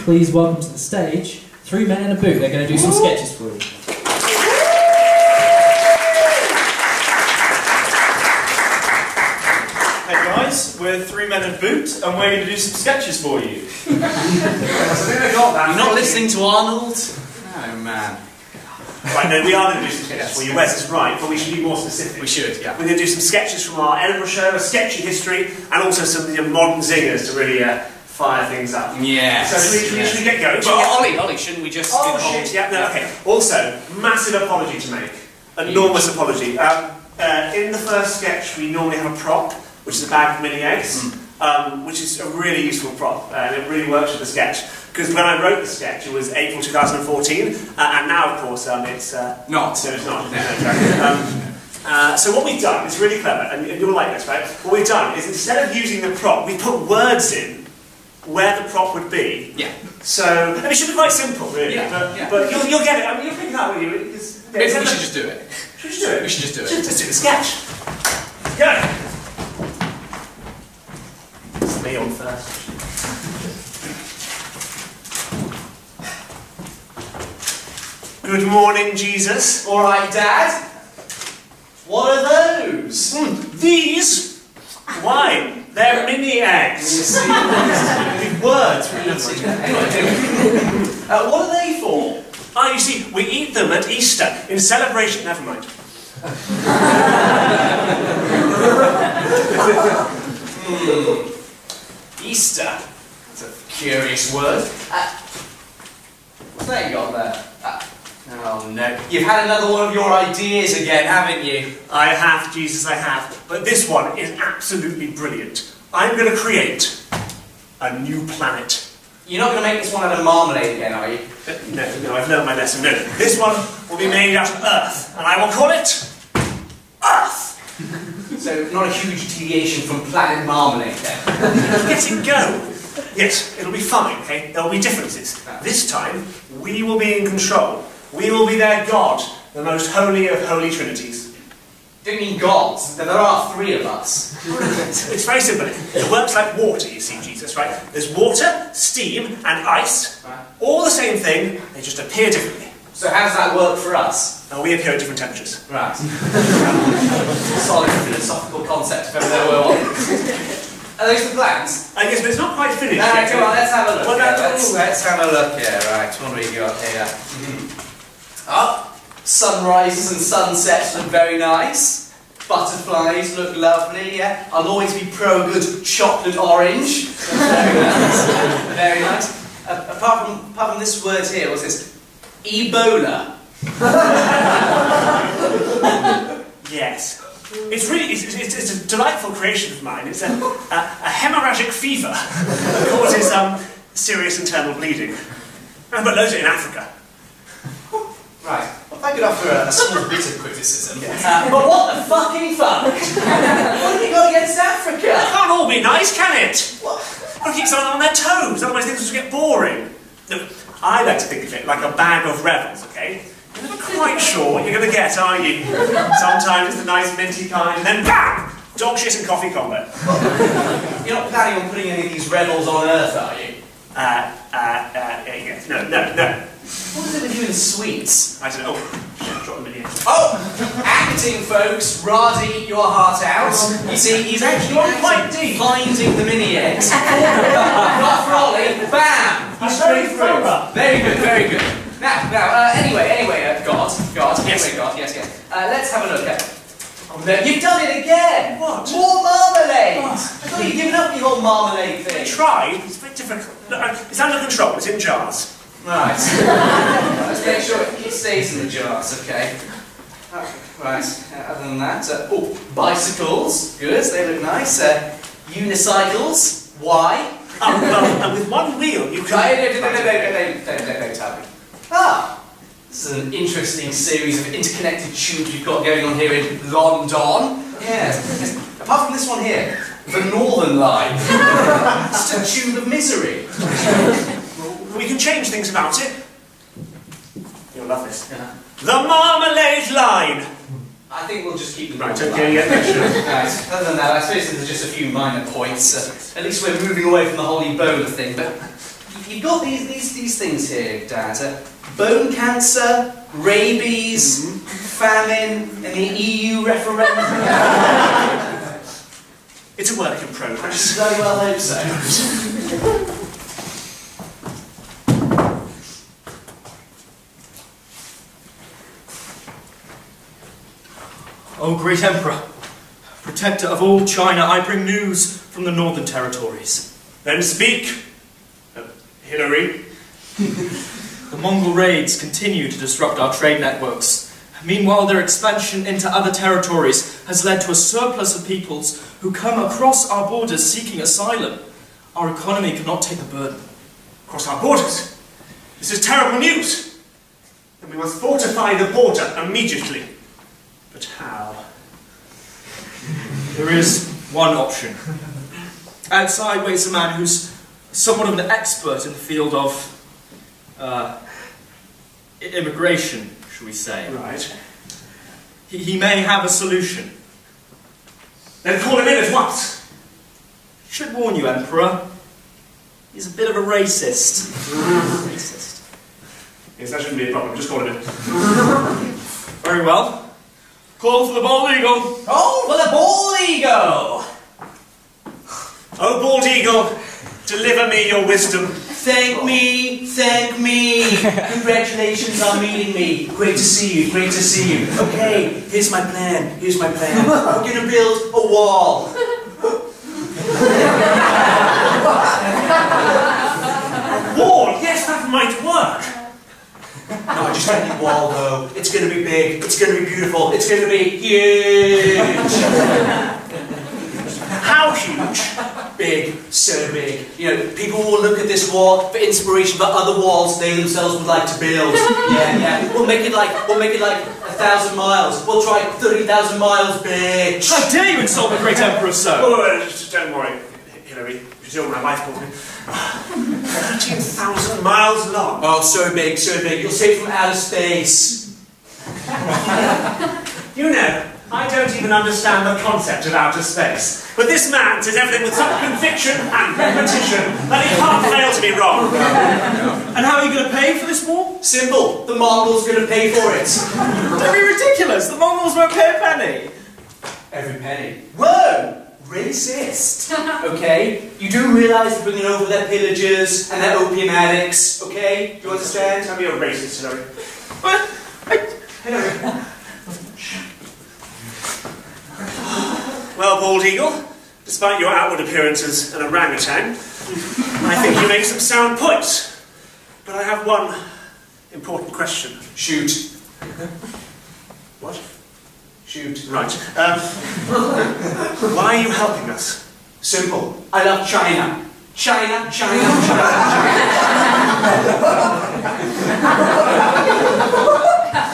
please welcome to the stage 3 men in a boot. They're going to do some sketches for you. Hey guys, we're 3 men in a boot, and we're going to do some sketches for you. You're not listening to Arnold? Oh man. Right, no, we are going to do some sketches for you. Wes is right, but we should be more specific. We should, yeah. We're going to do some sketches from our Edinburgh show, a Sketchy History, and also some modern zingers to really fire things up. Yeah. So should we get going? Well, Ollie, shouldn't we just... Oh shit, yeah, no, okay. Also, massive apology to make. Enormous apology. In the first sketch, we normally have a prop, which is a bag of mini eggs, which is a really useful prop, and it really works with the sketch. Because when I wrote the sketch, it was April 2014, and now, of course, it's... not. No, it's not. No, exactly. So what we've done is really clever, and you'll like this, right? What we've done is, instead of using the prop, we put words in where the prop would be. Yeah. So, and it should be quite simple, really. Yeah, but you'll get it. I mean, you'll pick it up, will you? Maybe we should just do it. Should we just do it? We should just do it. Let's do the sketch. Go! It's me on first. Good morning, Jesus. All right, Dad. What are those? These? Why? They're mini eggs. You see, words. What are they for? Ah, you see, we eat them at Easter in celebration. Never mind. Easter. That's a curious word. What's that you got there? Oh no. You've had another one of your ideas again, haven't you? I have, Jesus, I have. But this one is absolutely brilliant. I'm going to create a new planet. You're not going to make this one out of marmalade again, are you? No, I've learned my lesson. No, this one will be made out of Earth, and I will call it Earth. So, not a huge deviation from planet marmalade then? Get it go. Yes, it'll be fine, okay? There will be differences. This time, we will be in control. We will be their God, the most holy of holy trinities. Don't mean gods. There are 3 of us. It's very simple. It works like water, you see, Jesus, right? There's water, steam, and ice. All the same thing, they just appear differently. So how does that work for us? Now, we appear at different temperatures. Right. Solid philosophical concept, if ever there were one. Are those the plans? I guess, but it's not quite finished No, yet. come on, let's have a look. Well, Let's have a look here. Right, what do we got here? Sunrises and sunsets look very nice. Butterflies look lovely, yeah. I'll always be pro good chocolate orange. Very nice. Very nice. Apart from this word here, what's this? Ebola. Yes. It's really, it's a delightful creation of mine. It's a hemorrhagic fever that causes serious internal bleeding. But loads of it in Africa. Right. Well, thank you for a small bit of criticism. But what the fucking fuck? What have you got against Africa? It can't all be nice, can it? What? I'll keep someone on their toes, otherwise things will get boring. Look, I like to think of it like a bag of revels, okay? You're never quite sure what you're going to get, are you? Sometimes it's the nice minty kind, and then BAM! Dog shit and coffee combo. You're not planning on putting any of these revels on Earth, are you? Yes. No. What is it with you and sweets? I don't know. Oh, shit, dropped a million. Oh! Acting, folks! Rather eat your heart out. You see, he's actually quite deep. Finding the mini eggs. Not for Ollie. Bam! He's very thorough. Very good, very good. Now, anyway, God. Yes. Anyway, God, yes. Let's have a look at it. Oh, no, you've done it again! What? More marmalade! What? I thought you'd given up your whole marmalade thing. I tried. It's very difficult. Look, it's under control. It's in jars. Right. Let's make sure it stays in the jars, okay? Right, other than that, bicycles, good, they look nice. Unicycles, why? Well, and with one wheel you can... Don't tell me. This is an interesting series of interconnected tubes we've got going on here in London. Yes. Apart from this one here, the Northern Line. It's just a tube of misery. We can change things about it. You'll love this. Yeah. The Marmalade Line! I think we'll just keep the Right, okay, yeah, sure. Right. Other than that, I suppose there's just a few minor points. At least we're moving away from the whole Ebola thing, but you've got these things here, Dad. Bone cancer, rabies, famine, and the EU referendum. It's a work in progress. Very well hope so. O great Emperor, protector of all China, I bring news from the Northern Territories. Then speak, Hilary. The Mongol raids continue to disrupt our trade networks. Meanwhile, their expansion into other territories has led to a surplus of peoples who come across our borders seeking asylum. Our economy cannot take the burden. Across our borders? This is terrible news. Then we must fortify the border immediately. But how? There is one option. Outside waits a man who's somewhat of an expert in the field of immigration, shall we say. Right. He may have a solution. Then call him in at once. Should warn you, Emperor. He's a bit of a racist. Racist. Yes, that shouldn't be a problem. Just call him in. Very well. Call for the bald eagle. Call for the bald eagle. Oh, bald eagle, deliver me your wisdom. Thank me, thank me. Congratulations on meeting me. Great to see you, great to see you. Okay, here's my plan, here's my plan. We're gonna build a wall. A wall? Yes, that might work. No, just any wall though. It's gonna be big, it's gonna be beautiful, it's gonna be huge. How huge? Big, so big. You know, people will look at this wall for inspiration for other walls they themselves would like to build. Yeah. We'll make it like 1,000 miles. We'll try 30,000 miles big. How dare you insult the great Emperor so? Oh, just don't worry, Hilary. She's all my wife called me. 13,000 miles long. Oh, so big, so big. You'll see it from outer space. You know, I don't even understand the concept of outer space. But this man says everything with such conviction and repetition that he can't fail to be wrong. And how are you going to pay for this wall? Simple. The Mongols are going to pay for it. Don't be ridiculous. The Mongols won't pay a penny. Every penny. Whoa! Racist. Okay? You do realise they're bringing over their pillagers and their opium addicts. Okay? Do you understand? Tell me you're racist, Hilary. What? Hilary. Well, bald eagle, despite your outward appearance as an orangutan, I think you make some sound points. But I have one important question. Shoot. What? Shoot. Right. Why are you helping us? Simple. I love China. China.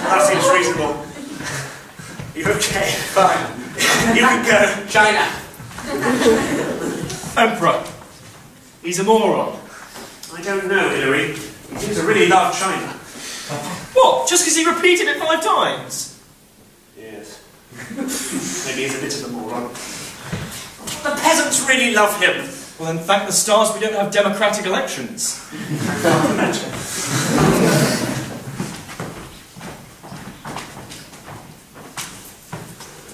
That seems reasonable. You okay? Fine. You can go. China. Emperor. He's a moron. I don't know, Hilary. He seems to really love China. What? Just because he repeated it 5 times? Yes. Maybe he's a bit of a moron. The peasants really love him. Well, then thank the stars we don't have democratic elections.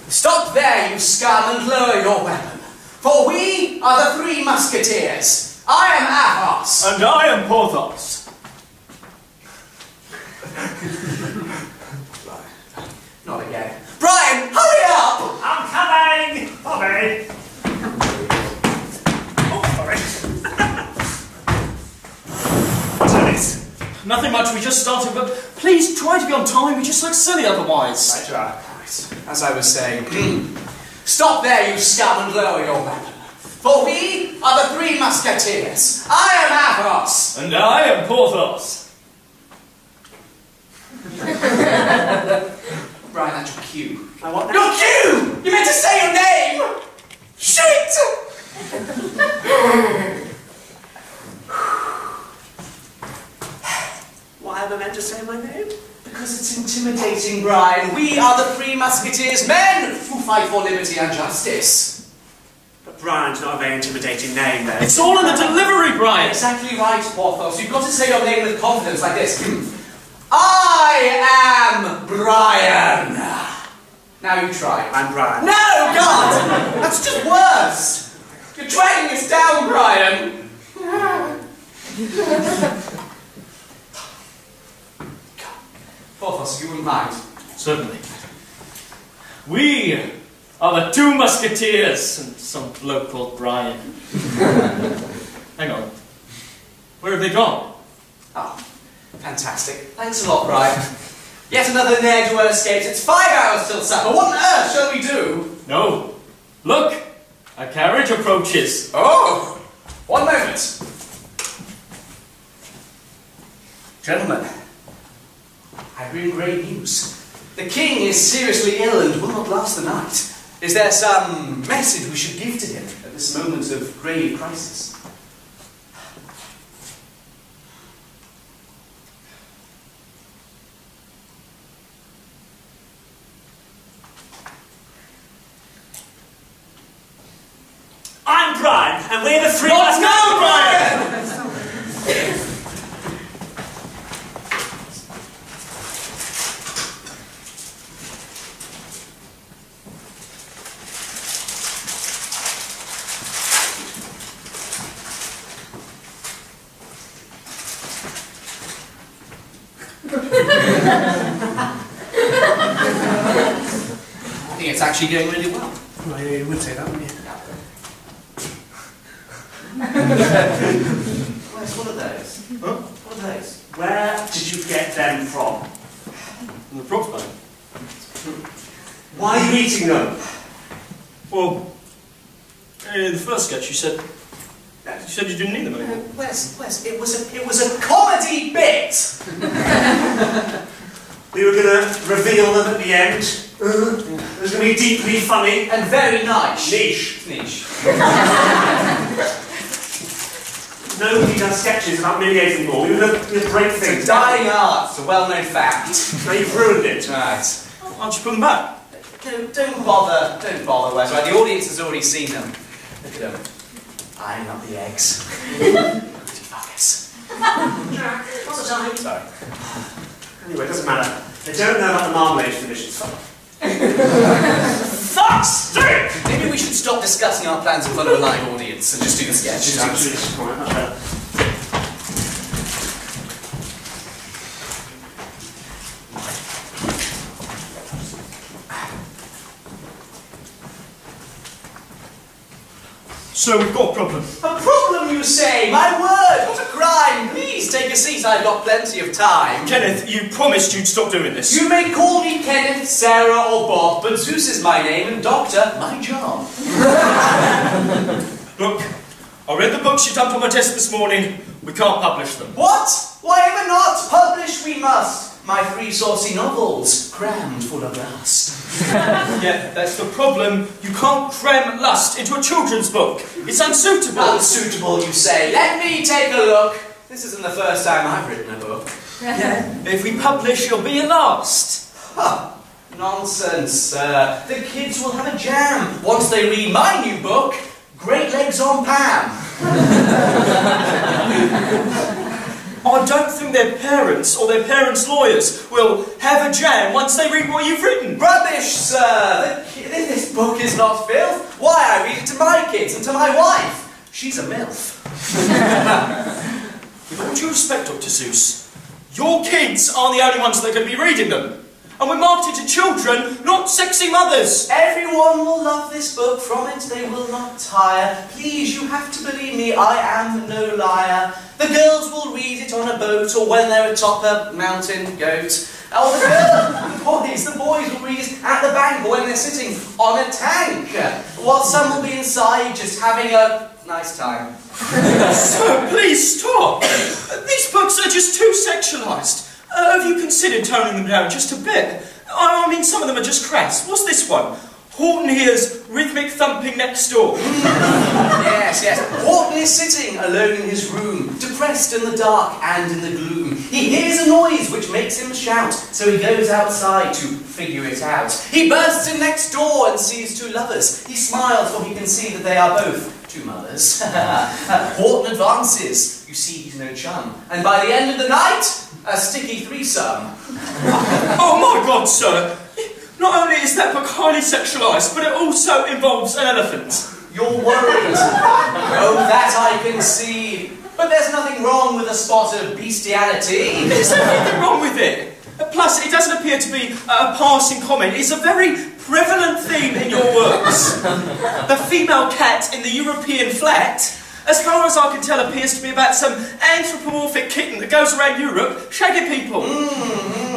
Stop there, you scum, and lower your weapon. For we are the 3 musketeers. I am Athos. And I am Porthos. Not again. Brian, hurry up! I'm coming! Bobby! Oh, sorry. What's this? Nothing much, we just started, but please try to be on time, we just look silly otherwise. Right, you are. As I was saying, stop there, you scum, and lower your weapon. For we are the 3 musketeers. I am Athos. And I am Porthos. Brian, that's your cue. I want that. Your cue! You meant to say your name! Shit! Why am I meant to say my name? Because it's intimidating, Brian. We are the 3 musketeers, men who fight for liberty and justice. But Brian's not a very intimidating name, though. It's all in the delivery, Brian. Exactly right, Porthos. You've got to say your name with confidence like this. I am Brian. Now you try. I'm Brian. No, God! That's just worse. You're dragging us down, Brian. Porthos, if you wouldn't mind. Certainly. We are the two musketeers and some bloke called Brian. Hang on. Where have they gone? Oh, fantastic. Thanks a lot, Brian. Yet another ne'er-do-well escapes. It's 5 hours till supper. What on earth shall we do? No. Look! A carriage approaches. Oh! 1 moment. Gentlemen, I bring great news. The king is seriously ill and will not last the night. Is there some message we should give to him at this moment of grave crisis? I'm Brian, and we're the three... Let's go, Brian! I think it's actually going really well. Well, yeah, you would say that, wouldn't you? What are those? Huh? What are those? Where did you get them from? From the props bag. Why are you eating them? Well, in the first sketch you said you didn't need them anymore. Wes, it was a comedy bit! We were going to reveal them at the end. It was going to be deeply funny. And very nice. Niche. Niche. Nobody does sketches about mini-eggs anymore. We were going to break things. Dying art, it's a well-known fact. Now you've ruined it. Right. Why don't you put them back? Don't bother, Wes. Right, the audience has already seen them. Look at them. Eyeing up the eggs. Fuckers. What's the time? Sorry. Anyway, it doesn't matter. They don't know about the marmalade finish. It's fine. Fuck's sake! Maybe we should stop discussing our plans in front of a live audience and just do the sketch. So we've got a problem. A problem, you say? My word, what a crime! Please take a seat, I've got plenty of time. Kenneth, you promised you'd stop doing this. You may call me Kenneth, Sarah, or Bob, but Zeus is my name and Doctor, my job. Look, I read the books you dumped on my desk this morning. We can't publish them. What? Why ever not? Publish we must. My 3 saucy novels, crammed full of lust. Yeah, that's the problem. You can't cram lust into a children's book. It's unsuitable. Unsuitable, you say. Let me take a look. This isn't the first time I've written a book. Yeah, if we publish, you'll be a last. Huh. Nonsense, sir. The kids will have a jam once they read my new book, Great Legs on Pam. I don't think their parents or their parents' lawyers will have a jam once they read what you've written. Rubbish, sir! This book is not filth. Why, I read it to my kids and to my wife. She's a MILF. With all due respect, Dr. Seuss, your kids aren't the only ones that are going to be reading them. And we're marketed to children, not sexy mothers. Everyone will love this book. From it they will not tire. Please, you have to believe me, I am no liar. The girls will read it on a boat or when they're atop a mountain goat. Oh, the boys will read it at the bank or when they're sitting on a tank. While some will be inside just having a nice time. Sir, please stop. These books are just too sexualised. Have you considered toning them down just a bit? I mean, some of them are just crass. What's this one? Horton hears rhythmic thumping next door. Yes, yes. Horton is sitting alone in his room, depressed in the dark and in the gloom. He hears a noise which makes him shout, so he goes outside to figure it out. He bursts in next door and sees two lovers. He smiles, for he can see that they are both two mothers. Horton advances. You see he's no chum. And by the end of the night, a sticky threesome. Oh my God, sir! Not only is that book highly sexualised, but it also involves an elephant. You're worried. Oh, that I can see. But there's nothing wrong with a spot of bestiality. There's nothing wrong with it. Plus, it doesn't appear to be a passing comment. It's a very prevalent theme in your works. The female cat in the European flat, as far as I can tell, appears to be about some anthropomorphic kitten that goes around Europe shagging people.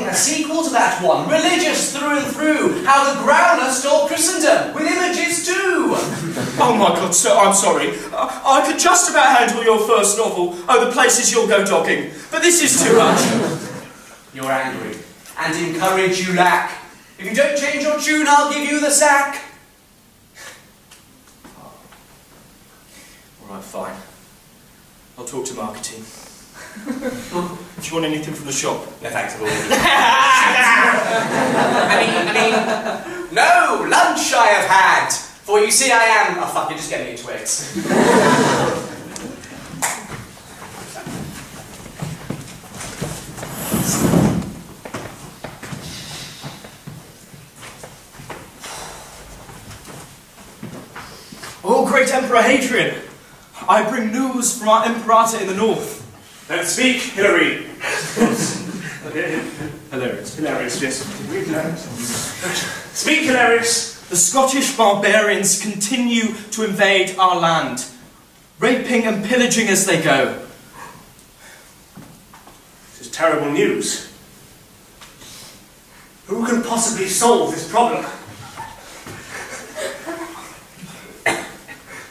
A sequel to that one, religious through and through, how the Growler stole Christendom, with images too. Oh my God, sir, I'm sorry. I could just about handle your first novel, Oh, the Places You'll Go Dogging, but this is too much. You're angry, and in courage you lack. If you don't change your tune, I'll give you the sack. Alright, fine. I'll talk to marketing. Do you want anything from the shop? No, thanks, I've already. No, lunch I have had. For you see I am... Oh, fuck, you're just getting me a Twix. Oh, great Emperor Hadrian! I bring news from our Imperator in the north. Then speak, Hilary. Hilarious. Hilarious, yes. Speak, Hilarious. The Scottish barbarians continue to invade our land, raping and pillaging as they go. This is terrible news. Who can possibly solve this problem?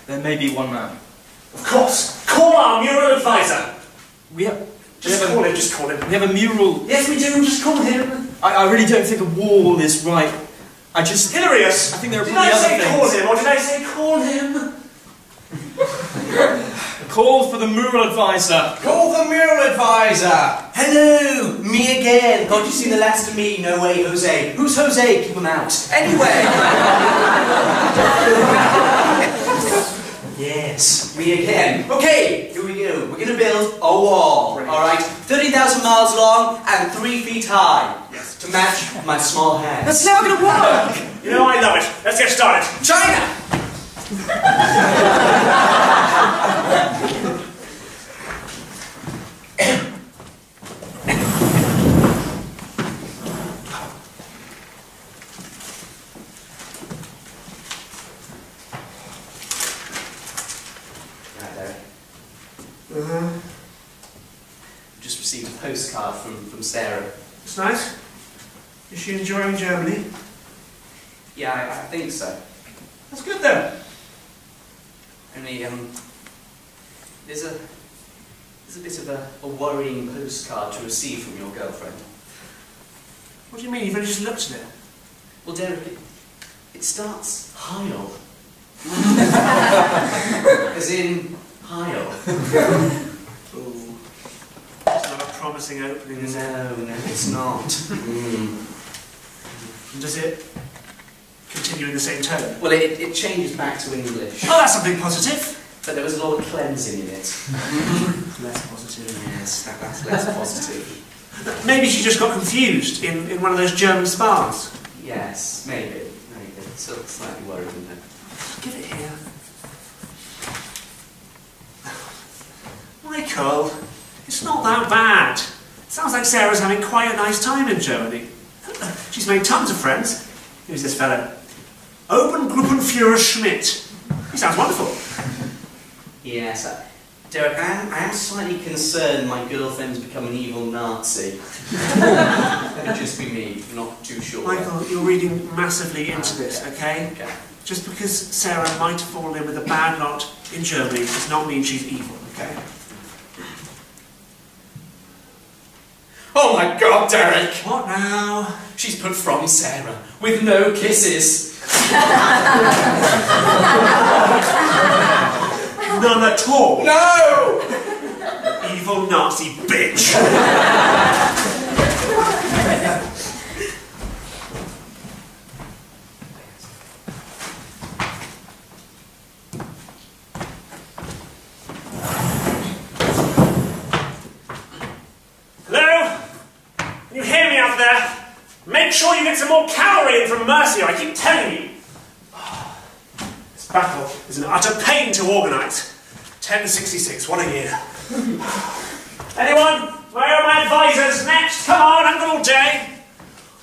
There may be one man. Of course. Call our mural advisor. Just call him. We have a mural. Yes, we do. Just call him. I really don't think a wall is right. Hilarious. I think there are did probably I other say things. call him, or did I say call him? Call for the mural advisor. Call the mural advisor. Hello, me again. God, you seen the last of me? No way, Jose. Who's Jose? Keep him out. Anyway. Yes, me again. Okay, here we go. We're going to build a wall. Alright, 30,000 miles long and 3 feet high. Yes. To match my small hands. That's now going to work. You know, I love it. Let's get started. China! Just received a postcard from Sarah. It's nice. Is she enjoying Germany? Yeah, I think so. That's good then. Only, there's a bit of a worrying postcard to receive from your girlfriend. What do you mean? You've only just looked at it. Well, Derek, it starts Heil. As in Heil. Ooh. It's not a promising opening, is it? No, it's not. And does it continue in the same tone? Well, it changes back to English. Oh, that's something positive. But there was a lot of cleansing in it. Less positive. Yes, that's less positive. Maybe she just got confused in one of those German spas. Yes, maybe. Still slightly worried, isn't it? Give it here. Michael, it's not that bad. It sounds like Sarah's having quite a nice time in Germany. She's made tons of friends. Who's this fellow? Obergruppenführer Schmidt. He sounds wonderful. Yes, Derek, I am slightly concerned my girlfriend's become an evil Nazi. Could just be me, not too sure. Michael, you're reading massively into this, okay? Okay. Just because Sarah might have fallen in with a bad lot in Germany does not mean she's evil, okay? Oh my God, Derek! What now? She's put from Sarah, with no kisses. None at all. No! Evil Nazi bitch. Hello? Can you hear me out there? Make sure you get some more cavalry in from Mercia, I keep telling you. This battle is an utter pain to organise. 1066, what a year. Anyone? Where are my advisors? Next, come on, I've got all day.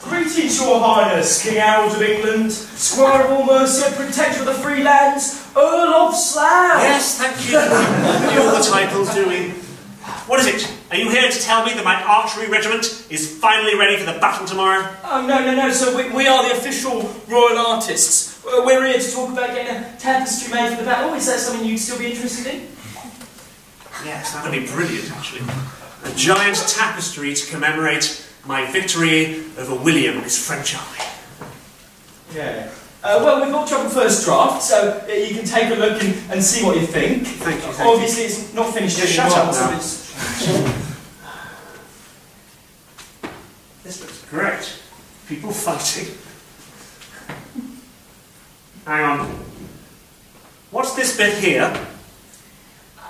Greetings, your highness, King Harold of England, Squire of all Mercia, Protector of the Free Lands, Earl of Slough. Yes, thank you. We all the titles, do we? What is it? Are you here to tell me that my archery regiment is finally ready for the battle tomorrow? Oh, no, so we are the official royal artists. We're here to talk about getting a tapestry made for the battle. Is that something you'd still be interested in? Yes, that would be brilliant, actually. A giant tapestry to commemorate my victory over William and his French army. Yeah. Well, we've got to have a first draft, so you can take a look and see what you think. Thank you. Obviously, it's not finished yet. Shut up now. So This looks great. People fighting. Hang on. What's this bit here?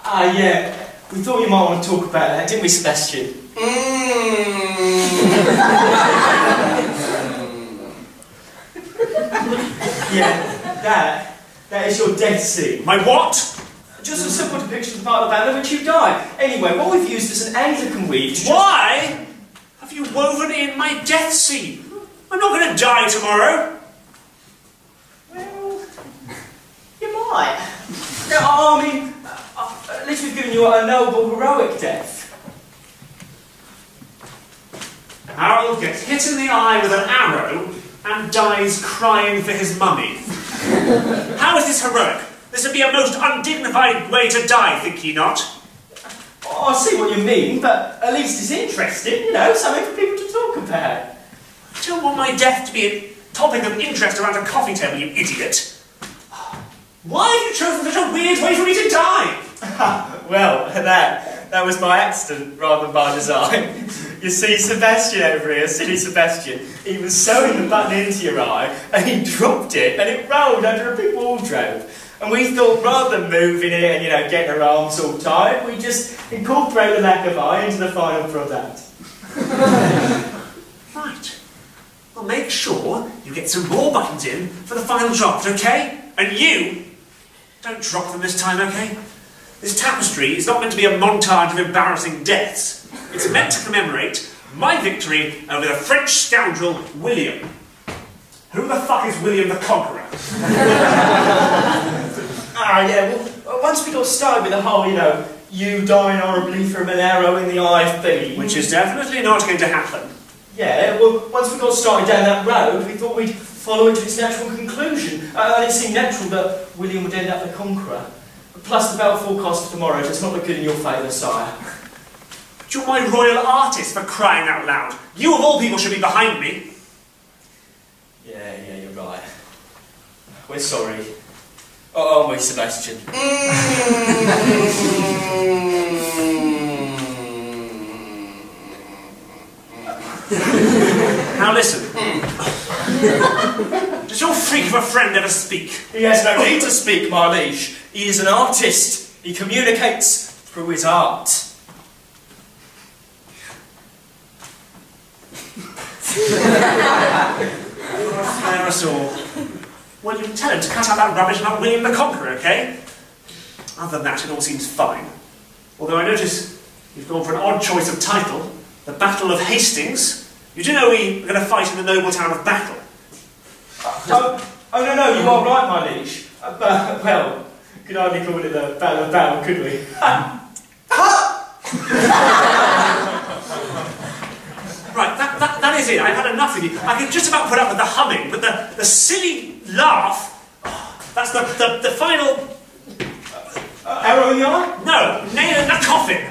Yeah. We thought you might want to talk about that, didn't we, Sebastian? Yeah, that is your death scene. My what? Just a simple depiction of the part of the battle in which you die. Anyway, what we've used is an Anglican weave to Why have you woven in my death scene? I'm not going to die tomorrow. Well, you might. No, I mean, at least we've given you a noble, heroic death. Harold gets hit in the eye with an arrow and dies crying for his mummy. How is this heroic? This would be a most undignified way to die, think ye not? Oh, I see what you mean, but at least it's interesting, you know, something for people to talk about. I don't want my death to be a topic of interest around a coffee table, you idiot. Why have you chosen such a weird way for me to die? Well, that was by accident rather than by design. You see, Sebastian over here, silly Sebastian, he was sewing the button into your eye and he dropped it and it rolled under a big wardrobe. And we thought rather than moving it and, you know, getting our arms all tight, we just incorporate the lack of eye into the final product. Right. Well, make sure you get some more buttons in for the final draft, okay? And you, don't drop them this time, okay? This tapestry is not meant to be a montage of embarrassing deaths. It's meant to commemorate my victory over the French scoundrel William. Who the fuck is William the Conqueror? Yeah, well, once we got started with the whole, you know, you dying horribly from an arrow in the eye thing. Which is definitely not going to happen. Yeah, well, once we got started down that road, we thought we'd follow it to its natural conclusion. And it seemed natural that William would end up the conqueror. Plus, the battle forecast for tomorrow does not look good in your favour, sire. You're my royal artist, for crying out loud. You of all people should be behind me. Yeah, you're right. We're sorry. Oh, aren't we, Sebastian? Now listen. Does your freak of a friend ever speak? He has no need to speak, my liege. He is an artist. He communicates through his art. Fair us all. Well, you can tell him to cut out that rubbish about William the Conqueror, okay? Other than that, it all seems fine. Although I notice you've gone for an odd choice of title, the Battle of Hastings. You do know we are going to fight in the noble town of Battle. Oh, no, you are right, my liege. But, well, could hardly call it the Battle of Battle, could we? Right, that is it. I've had enough of you. I can just about put up with the humming, but the silly laugh, that's the final... Arrow in the eye? No, nail in the coffin.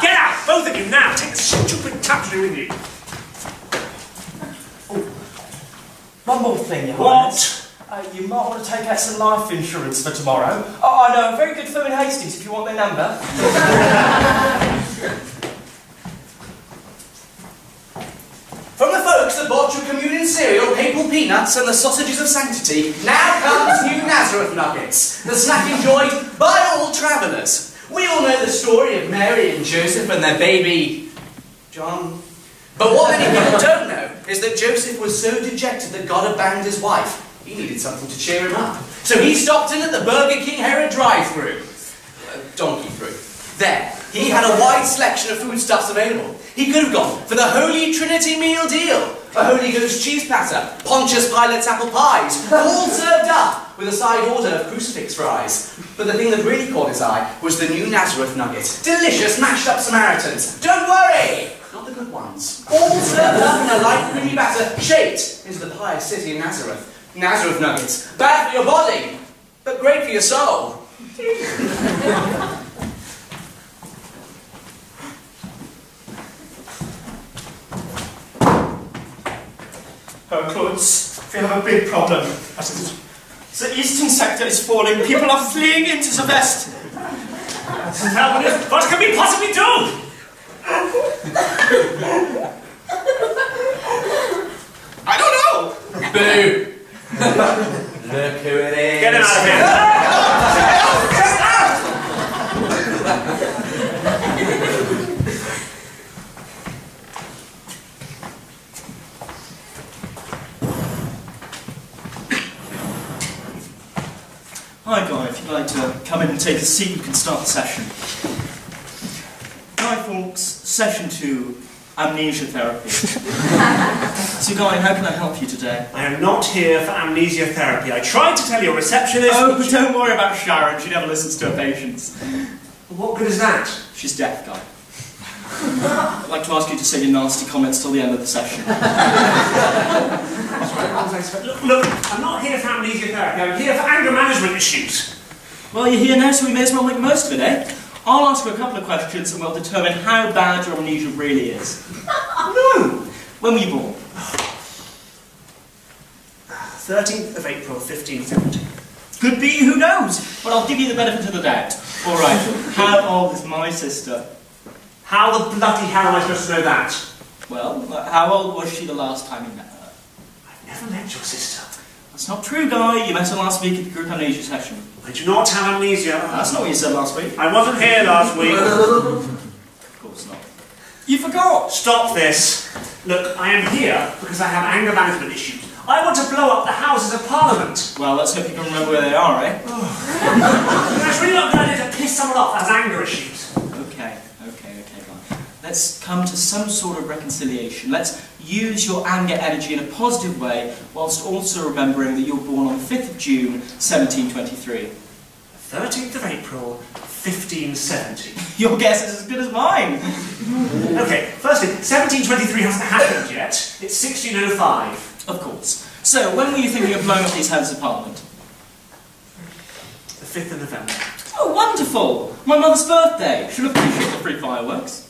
Get out, both of you, now. Take the stupid tapestry with you. One more thing, Your What? Highness. You might want to take out some life insurance for tomorrow. Oh, I know a very good firm in Hastings if you want their number. From the folks that bought your communion cereal, papal peanuts and the sausages of sanctity, now comes new Nazareth nuggets, the snack enjoyed by all travellers. We all know the story of Mary and Joseph and their baby, John. But what many people don't know is that Joseph was so dejected that God abandoned his wife. He needed something to cheer him up. So he stopped in at the Burger King Herod drive-thru. Donkey-thru. There, he had a wide selection of foodstuffs available. He could have gone for the Holy Trinity meal deal. A Holy Ghost cheese platter, Pontius Pilate's apple pies, all served up with a side order of crucifix fries. But the thing that really caught his eye was the new Nazareth nugget. Delicious mashed up Samaritans. Don't worry! Not the good ones. All served up in a light creamy batter, shaped into the pious city of Nazareth. Nazareth nuggets. Bad for your body, but great for your soul. Clothes, we have a big problem. The eastern sector is falling. People are fleeing into the west. What can we possibly do? I don't know. Boo! Look who it is. Get him out of here. Get out! Hi Guy, if you'd like to come in and take a seat, you can start the session. Guy Fawkes, session 2, amnesia therapy. So Guy, how can I help you today? I am not here for amnesia therapy. I tried to tell your receptionist... Oh, but don't worry about Sharon, she never listens to her patients. What good is that? She's deaf, Guy. I'd like to ask you to say your nasty comments till the end of the session. Look, I'm not here for amnesia therapy, I'm here for anger management issues. Well, you're here now, so we may as well make the most of it, eh? I'll ask you a couple of questions and we'll determine how bad your amnesia really is. No! When were you born? 13th of April, 1570. Could be, who knows? But I'll give you the benefit of the doubt. Alright, how old is my sister? How the bloody hell am I supposed to know that? Well, how old was she the last time you met her? I've never met your sister. That's not true, Guy. You met her last week at the group amnesia session. I do not have amnesia. That's not what you said last week. I wasn't here last week. Of course not. You forgot! Stop this. Look, I am here because I have anger management issues. I want to blow up the Houses of Parliament. Well, let's hope you can remember where they are, eh? It's really not a good idea to piss someone off that has anger issues. Okay, Guy. Let's come to some sort of reconciliation. Let's use your anger energy in a positive way, whilst also remembering that you were born on the 5th of June, 1723. 13th of April, 1570. Your guess is as good as mine. Okay, firstly, 1723 hasn't happened yet. It's 1605. Of course. So, when were you thinking of blowing up these Houses of Parliament? The 5th of November. Oh, wonderful! My mother's birthday. She'll appreciate the free fireworks.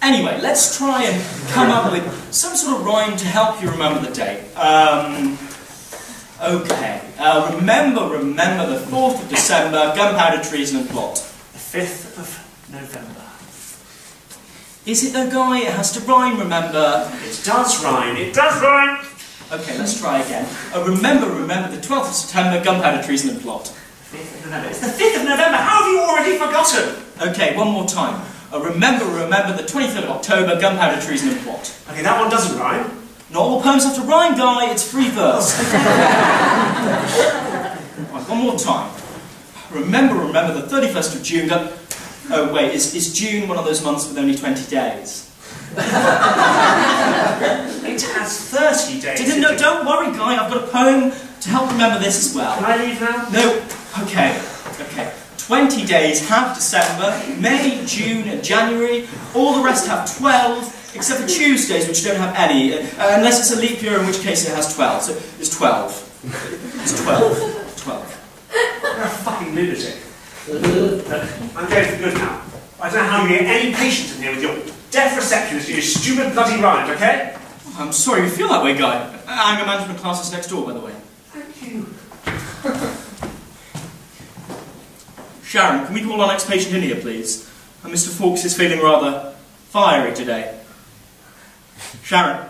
Anyway, let's try and come up with some sort of rhyme to help you remember the date. Okay. Remember the 4th of December, gunpowder, treason and plot. The 5th of November. Is it though, Guy? It has to rhyme, remember. It does rhyme. It does rhyme. Okay, let's try again. Remember the 12th of September, gunpowder, treason and plot. 5th of November. It's the 5th of November. How have you already forgotten? Okay, one more time. Remember the 23rd of October, gunpowder, treason and plot. Okay, that one doesn't rhyme. Not all poems have to rhyme, Guy. It's free verse. Right, one more time. Remember the 31st of June. Oh wait, is June one of those months with only 20 days? It has 30 days. No, don't worry, Guy. I've got a poem to help remember this as well. Can I leave now? No. Okay. 20 days have December, May, June and January. All the rest have 12, except for Tuesdays, which don't have any, unless it's a leap year, in which case it has 12. So it's 12. It's 12. 12. You're a fucking lunatic. I'm going for good now. I don't know how you get any patience in here with your deaf receptionist and your stupid bloody rhymes, okay? I'm sorry you feel that way, Guy. Anger management class is next door, by the way. Thank you. Sharon, can we call our next patient in here, please? And Mr. Fawkes is feeling rather fiery today. Sharon.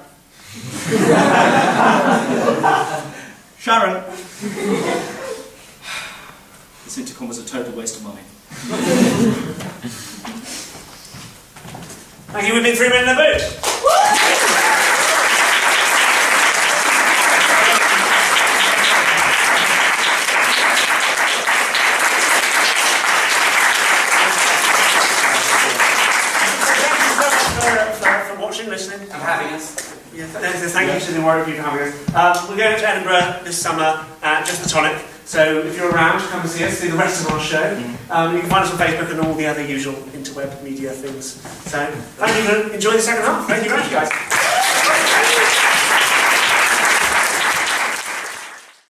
Sharon. This intercom was a total waste of money. Thank you, we've been 3 men in a boot. Listening and having us. Yeah, thank you to the Warwick people for having us. We're going to Edinburgh this summer, just the tonic. So if you're around, come and see us, see the rest of our show. You can find us on Facebook and all the other usual interweb media things. So thank you, enjoy the second half. Thank you very much, guys.